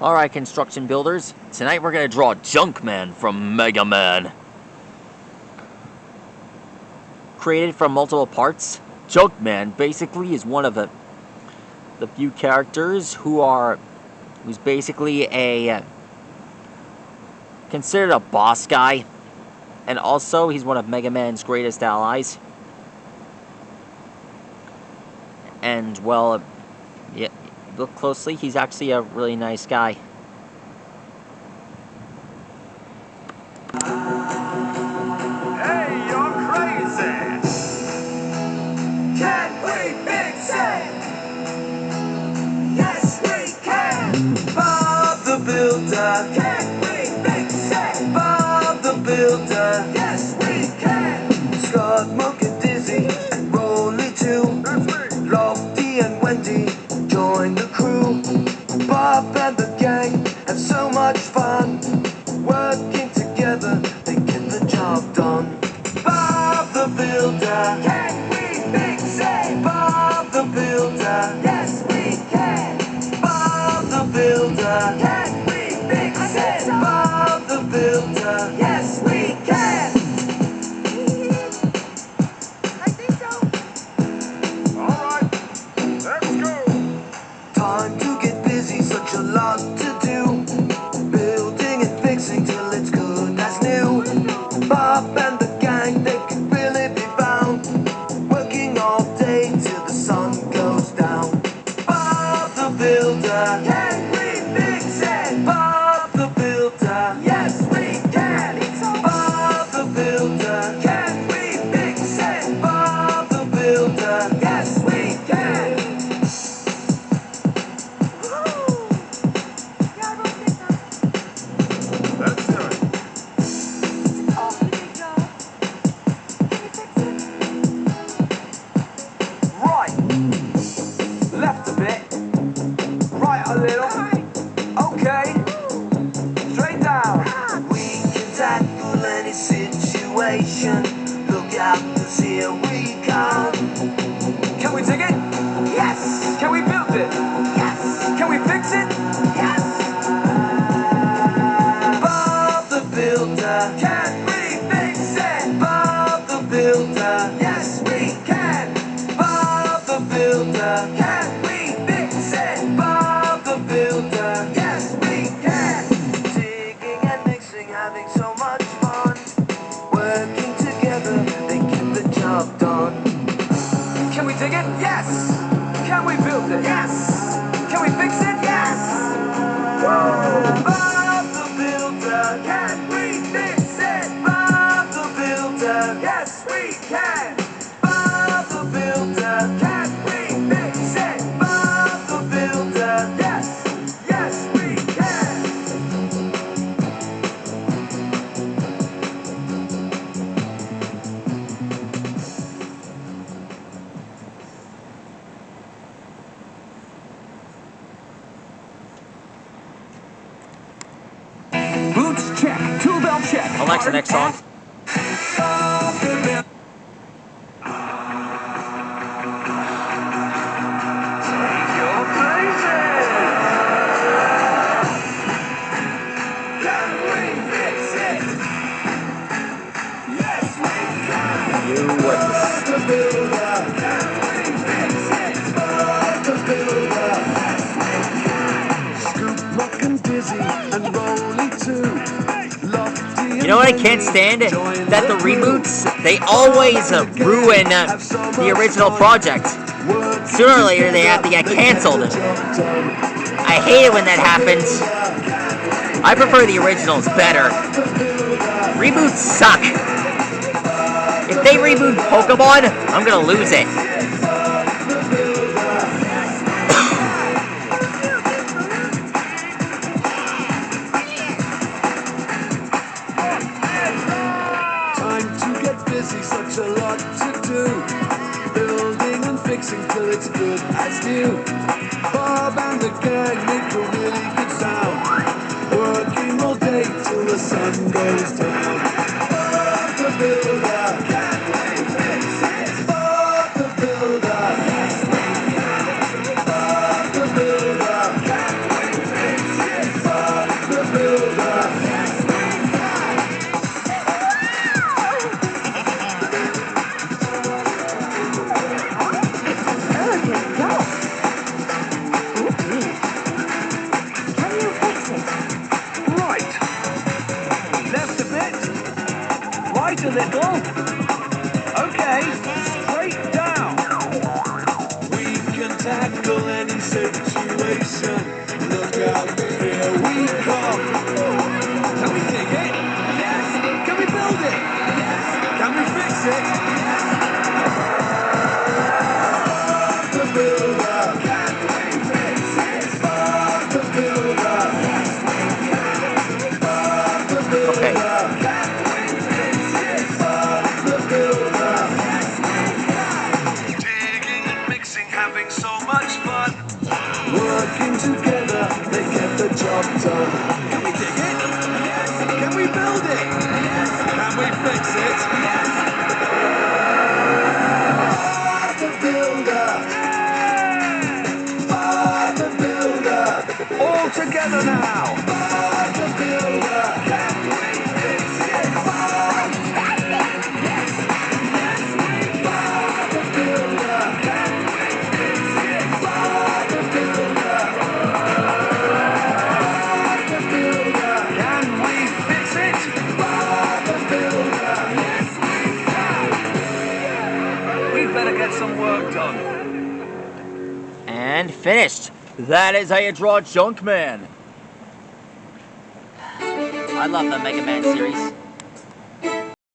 Alright, construction builders, tonight we're gonna draw Junkman from Mega Man. Created from multiple parts, Junkman basically is one of the few characters who's basically considered a boss guy, and also he's one of Mega Man's greatest allies. And well, yeah, look closely, he's actually a really nice guy. Hey, you're crazy! Can we fix it? Yes, we can! Bob the Builder! Can we fix it? Bob the Builder! Yes, we can! Scott, Monk, and Dizzy, and Rolly too. That's me! Lofty and Wendy join the crew. Bob and the gang have so much fun. Working together, they get the job done. Bob the Builder, can we fix it? Bob the Builder, yes we can. Bob the Builder, can we fix it? Bob the Builder, yes we can. I think so. Alright, let's go. Time to get busy, such a lot to do. Building and fixing till it's good as new. Bob and the gang, they can really be found. Working all day till the sun goes down. Bob the Builder, can we fix it? Bob the Builder, yes we can. Bob the Builder, can we fix it? Bob the Builder, yes we can. Let's do it. Right. Left a bit. Right a little. Okay. Straight down. We can tackle any situation. Look out, 'cause here we come. Can we dig it? Yes. Can we build it? Yes. Can we fix it? Yes. Bob the Builder, can we fix it? Bob the Builder, yes we can. Bob the Builder, can we fix it? Bob the Builder, yes we can. Digging and mixing, having so much fun. Working together, they get the job done. Can we dig it? Yes. Can we build it? Yes. Can we fix it? Yes. Woo! Bob the Builder, can we fix it? Bob the Builder, yes we can. Bob the Builder, can we fix it? Bob the Builder, yes, yes we can. Boots check, tool belt check. Alexa, next song. You're crazy. Can we fix it? Yes, we can. You what? Bob the Builder, can we fix it? Bob the Builder, yes we can. Scoop, Rock, and Dizzy, and Rolly too. Lofty. You know what I can't stand? That the reboots, they always ruin the original project. Sooner or later, they have to get canceled. I hate it when that happens. I prefer the originals better. Reboots suck. If they reboot Pokemon, I'm gonna lose it. Time to get busy, such a lot to do. Building and fixing till it's good as new. Bob and the gang make a really good sound. Working all day till the sun goes down. Bob the Builder, can we fix it? Bob the Builder, yes we can. Bob the Builder, can we fix it? wait a little. Okay, straight down. We can tackle any situation. Look out, here we come. Can we dig it? Yes. Can we build it? Yes. Can we fix it? Yes. The builder. Can we fix it? The builder. Yes, we can. The builder. Okay. Can we fix it? The builder. Yes, we can. Digging and mixing, having so much fun. Working together, they get the job done. Can we dig it? Yes. Can we build it? Yes. Can we fix it? Yes. The builder. The builder. All together now. The builder. Can we fix it? Yes. Yes, we can. The builder. Can we fix it? The builder. The builder. Can we fix it? The builder. Yes, we can. We'd better get some work done. And finished. That is how you draw Junkman. I love the Mega Man series.